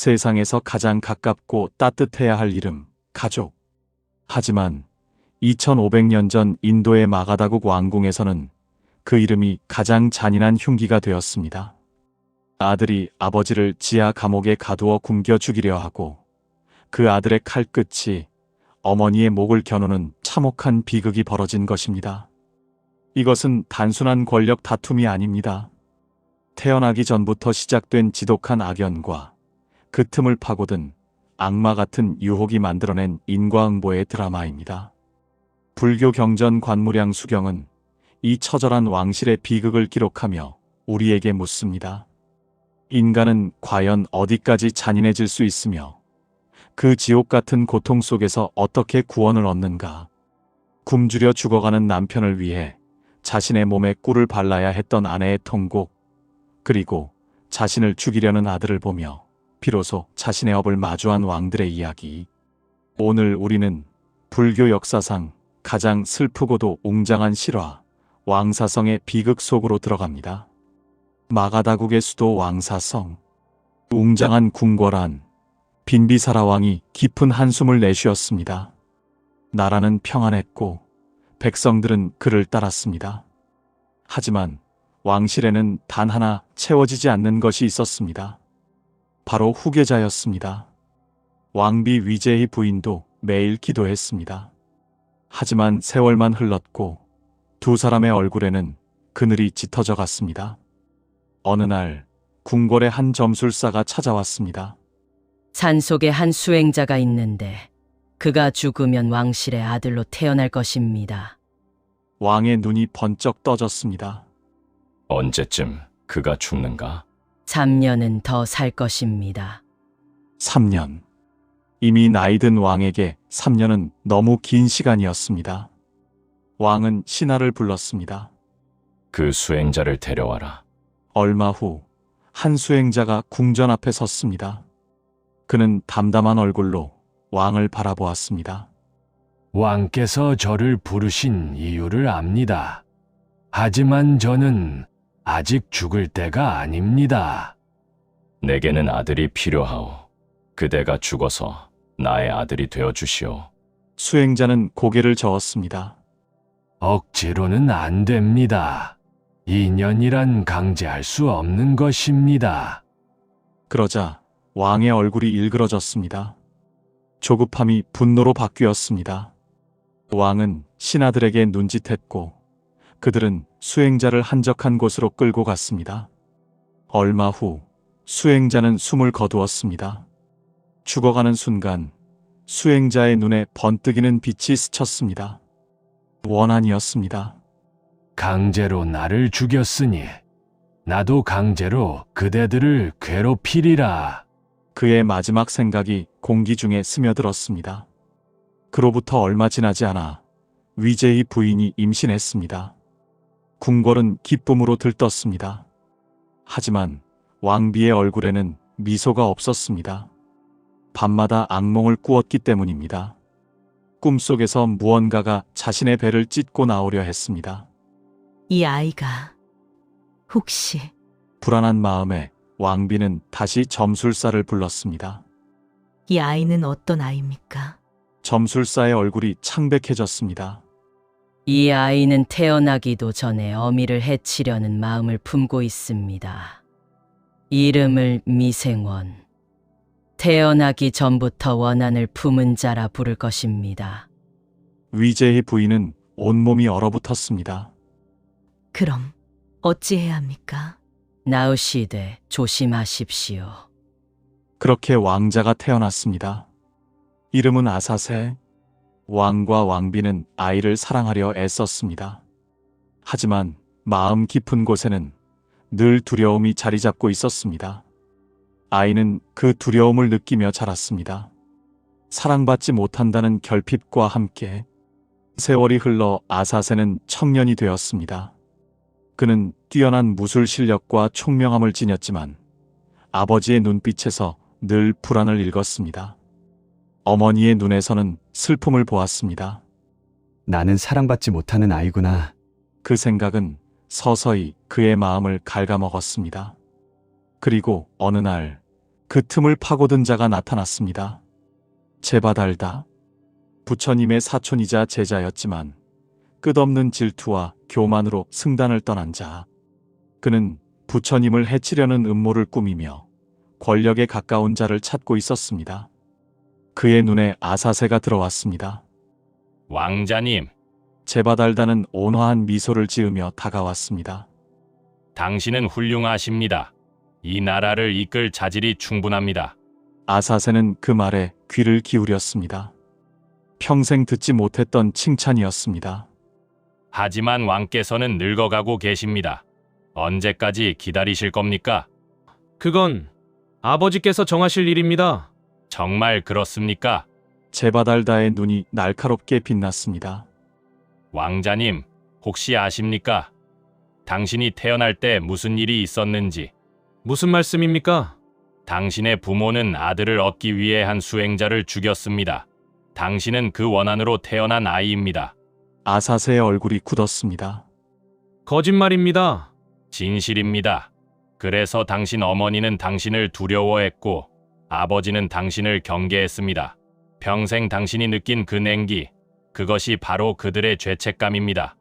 세상에서 가장 가깝고 따뜻해야 할 이름, 가족. 하지만 2500년 전 인도의 마가다국 왕궁에서는 그 이름이 가장 잔인한 흉기가 되었습니다. 아들이 아버지를 지하 감옥에 가두어 굶겨 죽이려 하고 그 아들의 칼끝이 어머니의 목을 겨누는 참혹한 비극이 벌어진 것입니다. 이것은 단순한 권력 다툼이 아닙니다. 태어나기 전부터 시작된 지독한 악연과 그 틈을 파고든 악마 같은 유혹이 만들어낸 인과응보의 드라마입니다. 불교 경전 관무량 수경은 이 처절한 왕실의 비극을 기록하며 우리에게 묻습니다. 인간은 과연 어디까지 잔인해질 수 있으며 그 지옥 같은 고통 속에서 어떻게 구원을 얻는가? 굶주려 죽어가는 남편을 위해 자신의 몸에 꿀을 발라야 했던 아내의 통곡, 그리고 자신을 죽이려는 아들을 보며 비로소 자신의 업을 마주한 왕들의 이야기. 오늘 우리는 불교 역사상 가장 슬프고도 웅장한 실화, 왕사성의 비극 속으로 들어갑니다. 마가다국의 수도 왕사성. 웅장한 궁궐안. 빈비사라 왕이 깊은 한숨을 내쉬었습니다. 나라는 평안했고 백성들은 그를 따랐습니다. 하지만 왕실에는 단 하나 채워지지 않는 것이 있었습니다. 바로 후계자였습니다. 왕비 위제의 부인도 매일 기도했습니다. 하지만 세월만 흘렀고 두 사람의 얼굴에는 그늘이 짙어져 갔습니다. 어느 날 궁궐에 한 점술사가 찾아왔습니다. 산속에 한 수행자가 있는데 그가 죽으면 왕실의 아들로 태어날 것입니다. 왕의 눈이 번쩍 떠졌습니다. 언제쯤 그가 죽는가? 3년은 더 살 것입니다. 3년. 이미 나이든 왕에게 3년은 너무 긴 시간이었습니다. 왕은 신하를 불렀습니다. 그 수행자를 데려와라. 얼마 후 한 수행자가 궁전 앞에 섰습니다. 그는 담담한 얼굴로 왕을 바라보았습니다. 왕께서 저를 부르신 이유를 압니다. 하지만 저는 아직 죽을 때가 아닙니다. 내게는 아들이 필요하오. 그대가 죽어서 나의 아들이 되어 주시오. 수행자는 고개를 저었습니다. 억지로는 안 됩니다. 인연이란 강제할 수 없는 것입니다. 그러자 왕의 얼굴이 일그러졌습니다. 조급함이 분노로 바뀌었습니다. 왕은 신하들에게 눈짓했고 그들은 수행자를 한적한 곳으로 끌고 갔습니다. 얼마 후 수행자는 숨을 거두었습니다. 죽어가는 순간 수행자의 눈에 번뜩이는 빛이 스쳤습니다. 원한이었습니다. 강제로 나를 죽였으니 나도 강제로 그대들을 괴롭히리라. 그의 마지막 생각이 공기 중에 스며들었습니다. 그로부터 얼마 지나지 않아 위제의 부인이 임신했습니다. 궁궐은 기쁨으로 들떴습니다. 하지만 왕비의 얼굴에는 미소가 없었습니다. 밤마다 악몽을 꾸었기 때문입니다. 꿈속에서 무언가가 자신의 배를 찢고 나오려 했습니다. 이 아이가 혹시 불안한 마음에 왕비는 다시 점술사를 불렀습니다. 이 아이는 어떤 아이입니까? 점술사의 얼굴이 창백해졌습니다. 이 아이는 태어나기도 전에 어미를 해치려는 마음을 품고 있습니다. 이름을 미생원. 태어나기 전부터 원한을 품은 자라 부를 것입니다. 위제의 부인은 온몸이 얼어붙었습니다. 그럼 어찌해야 합니까? 나으시되 조심하십시오. 그렇게 왕자가 태어났습니다. 이름은 아사세. 왕과 왕비는 아이를 사랑하려 애썼습니다. 하지만 마음 깊은 곳에는 늘 두려움이 자리 잡고 있었습니다. 아이는 그 두려움을 느끼며 자랐습니다. 사랑받지 못한다는 결핍과 함께 세월이 흘러 아사세는 청년이 되었습니다. 그는 뛰어난 무술 실력과 총명함을 지녔지만 아버지의 눈빛에서 늘 불안을 읽었습니다. 어머니의 눈에서는 슬픔을 보았습니다. 나는 사랑받지 못하는 아이구나. 그 생각은 서서히 그의 마음을 갉아먹었습니다. 그리고 어느 날 그 틈을 파고든 자가 나타났습니다. 제바달다. 부처님의 사촌이자 제자였지만 끝없는 질투와 교만으로 승단을 떠난 자. 그는 부처님을 해치려는 음모를 꾸미며 권력에 가까운 자를 찾고 있었습니다. 그의 눈에 아사세가 들어왔습니다. 왕자님, 제바달다는 온화한 미소를 지으며 다가왔습니다. 당신은 훌륭하십니다. 이 나라를 이끌 자질이 충분합니다. 아사세는 그 말에 귀를 기울였습니다. 평생 듣지 못했던 칭찬이었습니다. 하지만 왕께서는 늙어가고 계십니다. 언제까지 기다리실 겁니까? 그건 아버지께서 정하실 일입니다. 정말 그렇습니까? 제바달다의 눈이 날카롭게 빛났습니다. 왕자님, 혹시 아십니까? 당신이 태어날 때 무슨 일이 있었는지. 무슨 말씀입니까? 당신의 부모는 아들을 얻기 위해 한 수행자를 죽였습니다. 당신은 그 원한으로 태어난 아이입니다. 아사세의 얼굴이 굳었습니다. 거짓말입니다. 진실입니다. 그래서 당신 어머니는 당신을 두려워했고 아버지는 당신을 경계했습니다. 평생 당신이 느낀 그 냉기, 그것이 바로 그들의 죄책감입니다.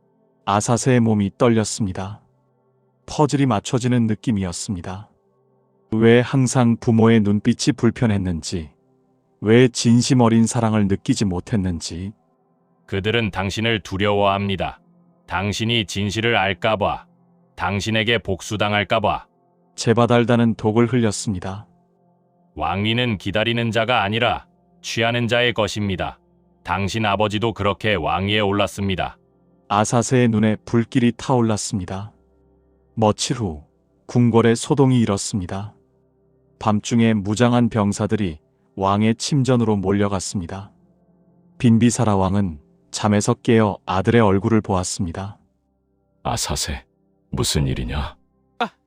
아사세의 몸이 떨렸습니다. 퍼즐이 맞춰지는 느낌이었습니다. 왜 항상 부모의 눈빛이 불편했는지, 왜 진심 어린 사랑을 느끼지 못했는지. 그들은 당신을 두려워합니다. 당신이 진실을 알까봐, 당신에게 복수당할까봐. 제바달다는 독을 흘렸습니다. 왕위는 기다리는 자가 아니라 취하는 자의 것입니다. 당신 아버지도 그렇게 왕위에 올랐습니다. 아사세의 눈에 불길이 타올랐습니다. 며칠 후 궁궐에 소동이 일었습니다. 밤중에 무장한 병사들이 왕의 침전으로 몰려갔습니다. 빈비사라 왕은 잠에서 깨어 아들의 얼굴을 보았습니다. 아사세, 무슨 일이냐?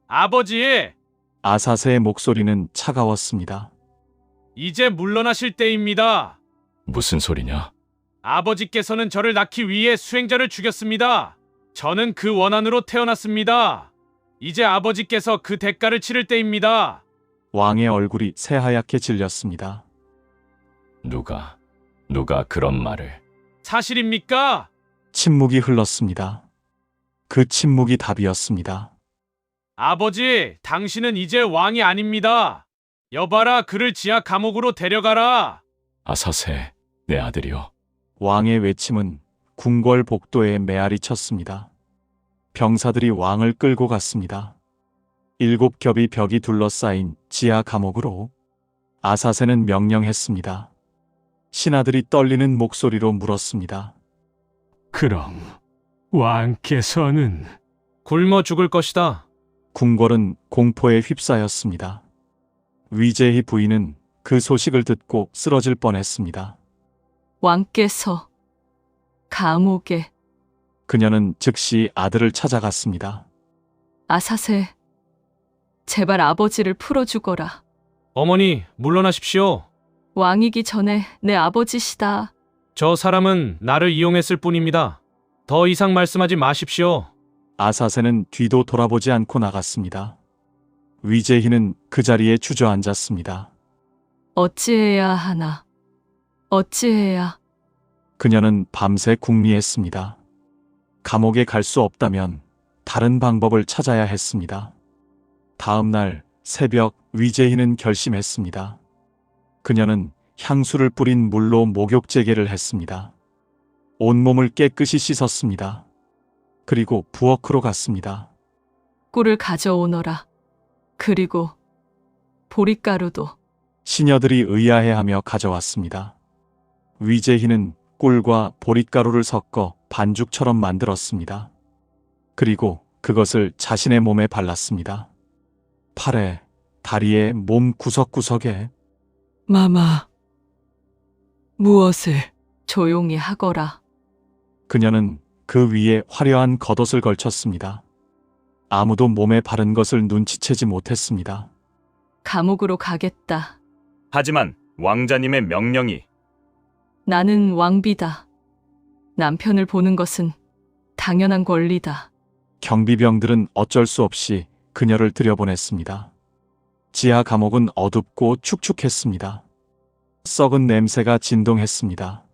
아버지, 아사세의 목소리는 차가웠습니다. 이제 물러나실 때입니다. 무슨 소리냐? 아버지께서는 저를 낳기 위해 수행자를 죽였습니다. 저는 그 원한으로 태어났습니다. 이제 아버지께서 그 대가를 치를 때입니다. 왕의 얼굴이 새하얗게 질렸습니다. 누가 그런 말을? 사실입니까? 침묵이 흘렀습니다. 그 침묵이 답이었습니다. 아버지, 당신은 이제 왕이 아닙니다. 여봐라, 그를 지하 감옥으로 데려가라. 아사세, 내 아들이요. 왕의 외침은 궁궐 복도에 메아리 쳤습니다. 병사들이 왕을 끌고 갔습니다. 7겹의 벽이 둘러싸인 지하 감옥으로. 아사세는 명령했습니다. 신하들이 떨리는 목소리로 물었습니다. 그럼 왕께서는 굶어 죽을 것이다. 궁궐은 공포에 휩싸였습니다. 위제희 부인은 그 소식을 듣고 쓰러질 뻔했습니다. 왕께서 감옥에. 그녀는 즉시 아들을 찾아갔습니다. 아사세, 제발 아버지를 풀어주거라. 어머니, 물러나십시오. 왕이기 전에 내 아버지시다. 저 사람은 나를 이용했을 뿐입니다. 더 이상 말씀하지 마십시오. 아사세는 뒤도 돌아보지 않고 나갔습니다. 위제희는 그 자리에 주저앉았습니다. 어찌해야 하나. 어찌해야. 그녀는 밤새 궁리했습니다. 감옥에 갈 수 없다면 다른 방법을 찾아야 했습니다. 다음 날 새벽 위제희는 결심했습니다. 그녀는 향수를 뿌린 물로 목욕제계를 했습니다. 온몸을 깨끗이 씻었습니다. 그리고 부엌으로 갔습니다. 꿀을 가져오너라. 그리고 보릿가루도. 시녀들이 의아해하며 가져왔습니다. 위제희는 꿀과 보릿가루를 섞어 반죽처럼 만들었습니다. 그리고 그것을 자신의 몸에 발랐습니다. 팔에, 다리에, 몸 구석구석에. 마마, 무엇을? 조용히 하거라. 그녀는 그 위에 화려한 겉옷을 걸쳤습니다. 아무도 몸에 바른 것을 눈치채지 못했습니다. 감옥으로 가겠다. 하지만 왕자님의 명령이. 나는 왕비다. 남편을 보는 것은 당연한 권리다. 경비병들은 어쩔 수 없이 그녀를 들여보냈습니다. 지하 감옥은 어둡고 축축했습니다. 썩은 냄새가 진동했습니다.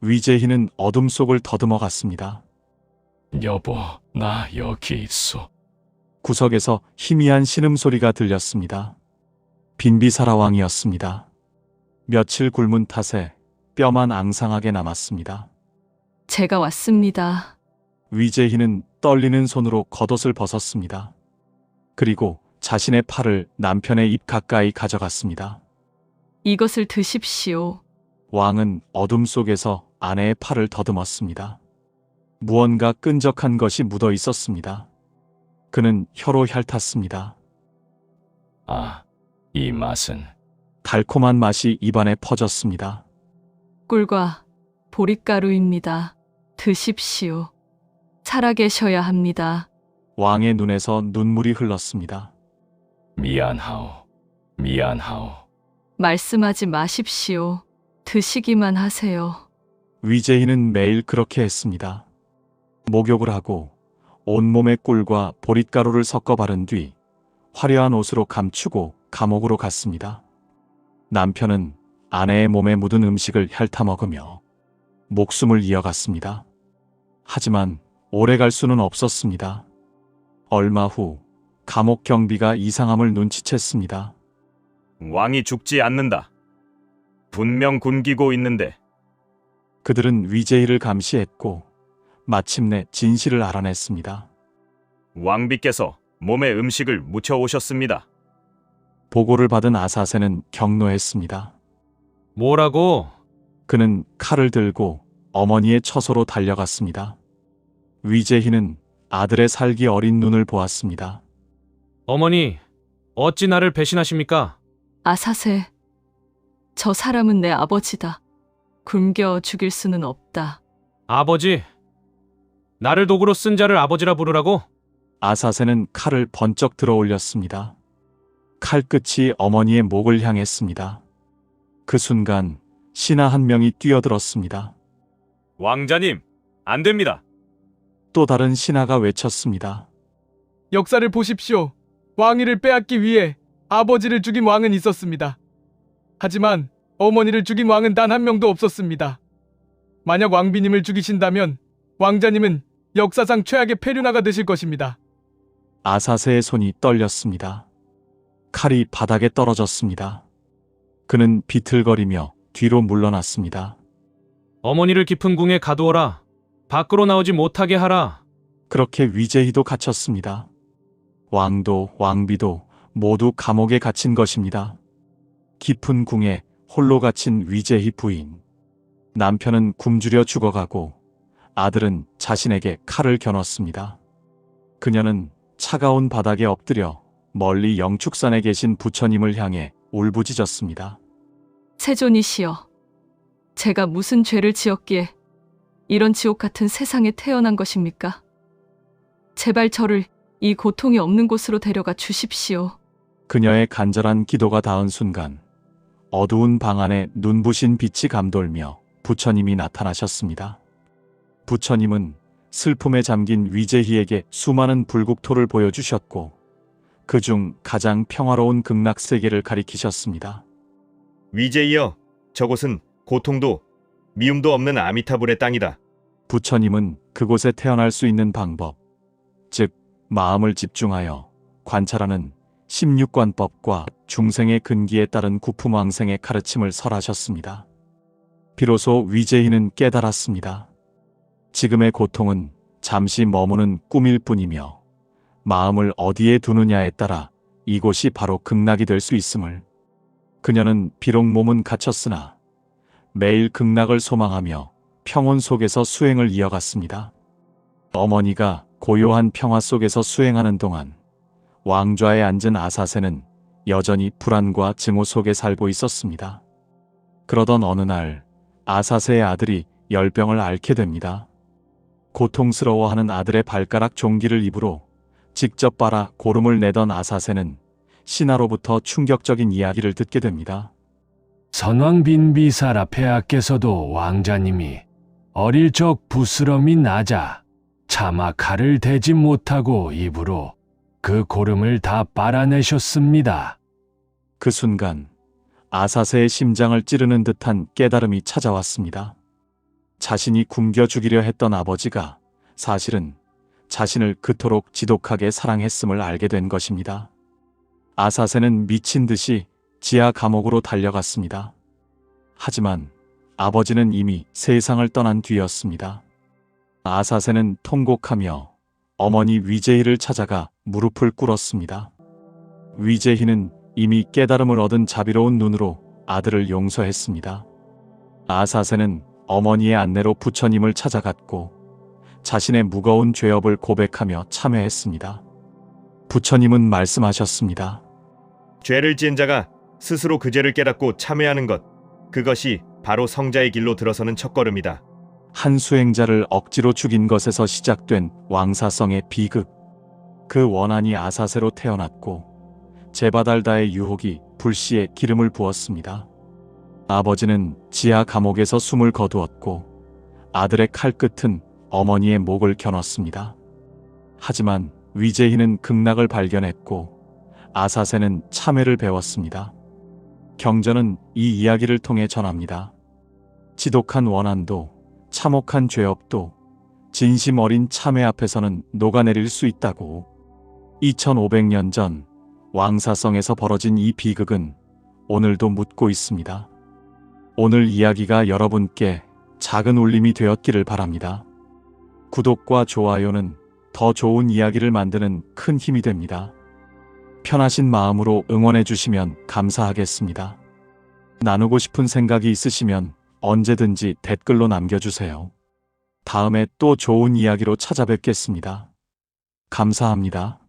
위재희는 어둠 속을 더듬어 갔습니다. 여보, 나 여기 있어. 구석에서 희미한 신음소리가 들렸습니다. 빈비사라왕이었습니다. 며칠 굶은 탓에 뼈만 앙상하게 남았습니다. 제가 왔습니다. 위재희는 떨리는 손으로 겉옷을 벗었습니다. 그리고 자신의 팔을 남편의 입 가까이 가져갔습니다. 이것을 드십시오. 왕은 어둠 속에서 아내의 팔을 더듬었습니다. 무언가 끈적한 것이 묻어 있었습니다. 그는 혀로 핥았습니다. 아, 이 맛은. 달콤한 맛이 입안에 퍼졌습니다. 꿀과 보릿가루입니다. 드십시오. 살아계셔야 합니다. 왕의 눈에서 눈물이 흘렀습니다. 미안하오. 미안하오. 말씀하지 마십시오. 드시기만 하세요. 위재희는 매일 그렇게 했습니다. 목욕을 하고 온몸에 꿀과 보릿가루를 섞어 바른 뒤 화려한 옷으로 감추고 감옥으로 갔습니다. 남편은 아내의 몸에 묻은 음식을 핥아먹으며 목숨을 이어갔습니다. 하지만 오래 갈 수는 없었습니다. 얼마 후 감옥 경비가 이상함을 눈치챘습니다. 왕이 죽지 않는다. 분명 굶기고 있는데. 그들은 위재희를 감시했고 마침내 진실을 알아냈습니다. 왕비께서 몸에 음식을 묻혀 오셨습니다. 보고를 받은 아사세는 경노했습니다. 뭐라고? 그는 칼을 들고 어머니의 처소로 달려갔습니다. 위재희는 아들의 살기 어린 눈을 보았습니다. 어머니, 어찌 나를 배신하십니까? 아사세, 저 사람은 내 아버지다. 굶겨 죽일 수는 없다. 아버지, 나를 도구로 쓴 자를 아버지라 부르라고? 아사세는 칼을 번쩍 들어 올렸습니다. 칼끝이 어머니의 목을 향했습니다. 그 순간 신하 한 명이 뛰어들었습니다. 왕자님, 안 됩니다. 또 다른 신하가 외쳤습니다. 역사를 보십시오. 왕위를 빼앗기 위해 아버지를 죽인 왕은 있었습니다. 하지만 어머니를 죽인 왕은 단 한 명도 없었습니다. 만약 왕비님을 죽이신다면 왕자님은 역사상 최악의 페류나가 되실 것입니다. 아사세의 손이 떨렸습니다. 칼이 바닥에 떨어졌습니다. 그는 비틀거리며 뒤로 물러났습니다. 어머니를 깊은 궁에 가두어라. 밖으로 나오지 못하게 하라. 그렇게 위재희도 갇혔습니다. 왕도 왕비도 모두 감옥에 갇힌 것입니다. 깊은 궁에 홀로 갇힌 위재희 부인. 남편은 굶주려 죽어가고 아들은 자신에게 칼을 겨눴습니다. 그녀는 차가운 바닥에 엎드려 멀리 영축산에 계신 부처님을 향해 울부짖었습니다. 세존이시여, 제가 무슨 죄를 지었기에 이런 지옥 같은 세상에 태어난 것입니까? 제발 저를 이 고통이 없는 곳으로 데려가 주십시오. 그녀의 간절한 기도가 닿은 순간 어두운 방 안에 눈부신 빛이 감돌며 부처님이 나타나셨습니다. 부처님은 슬픔에 잠긴 위재희에게 수많은 불국토를 보여주셨고 그중 가장 평화로운 극락세계를 가리키셨습니다. 위제이여, 저곳은 고통도 미움도 없는 아미타불의 땅이다. 부처님은 그곳에 태어날 수 있는 방법, 즉 마음을 집중하여 관찰하는 16관법과 중생의 근기에 따른 구품왕생의 가르침을 설하셨습니다. 비로소 위재희는 깨달았습니다. 지금의 고통은 잠시 머무는 꿈일 뿐이며 마음을 어디에 두느냐에 따라 이곳이 바로 극락이 될 수 있음을. 그녀는 비록 몸은 갇혔으나 매일 극락을 소망하며 평온 속에서 수행을 이어갔습니다. 어머니가 고요한 평화 속에서 수행하는 동안 왕좌에 앉은 아사세는 여전히 불안과 증오 속에 살고 있었습니다. 그러던 어느 날 아사세의 아들이 열병을 앓게 됩니다. 고통스러워하는 아들의 발가락 종기를 입으로 직접 빨아 고름을 내던 아사세는 신하로부터 충격적인 이야기를 듣게 됩니다. 선왕 빈비사라 폐하께서도 왕자님이 어릴 적 부스럼이 나자 차마 칼을 대지 못하고 입으로 그 고름을 다 빨아내셨습니다. 그 순간 아사세의 심장을 찌르는 듯한 깨달음이 찾아왔습니다. 자신이 굶겨 죽이려 했던 아버지가 사실은 자신을 그토록 지독하게 사랑했음을 알게 된 것입니다. 아사세는 미친 듯이 지하 감옥으로 달려갔습니다. 하지만 아버지는 이미 세상을 떠난 뒤였습니다. 아사세는 통곡하며 어머니 위제희를 찾아가 무릎을 꿇었습니다. 위제희는 이미 깨달음을 얻은 자비로운 눈으로 아들을 용서했습니다. 아사세는 어머니의 안내로 부처님을 찾아갔고 자신의 무거운 죄업을 고백하며 참회했습니다. 부처님은 말씀하셨습니다. 죄를 지은 자가 스스로 그 죄를 깨닫고 참회하는 것, 그것이 바로 성자의 길로 들어서는 첫걸음이다. 한 수행자를 억지로 죽인 것에서 시작된 왕사성의 비극. 그 원한이 아사세로 태어났고 제바달다의 유혹이 불씨에 기름을 부었습니다. 아버지는 지하 감옥에서 숨을 거두었고 아들의 칼끝은 어머니의 목을 겨눴습니다. 하지만 위제희는 극락을 발견했고 아사세는 참회를 배웠습니다. 경전은 이 이야기를 통해 전합니다. 지독한 원한도 참혹한 죄업도 진심 어린 참회 앞에서는 녹아내릴 수 있다고. 2500년 전 왕사성에서 벌어진 이 비극은 오늘도 묻고 있습니다. 오늘 이야기가 여러분께 작은 울림이 되었기를 바랍니다. 구독과 좋아요는 더 좋은 이야기를 만드는 큰 힘이 됩니다. 편하신 마음으로 응원해 주시면 감사하겠습니다. 나누고 싶은 생각이 있으시면 언제든지 댓글로 남겨주세요. 다음에 또 좋은 이야기로 찾아뵙겠습니다. 감사합니다.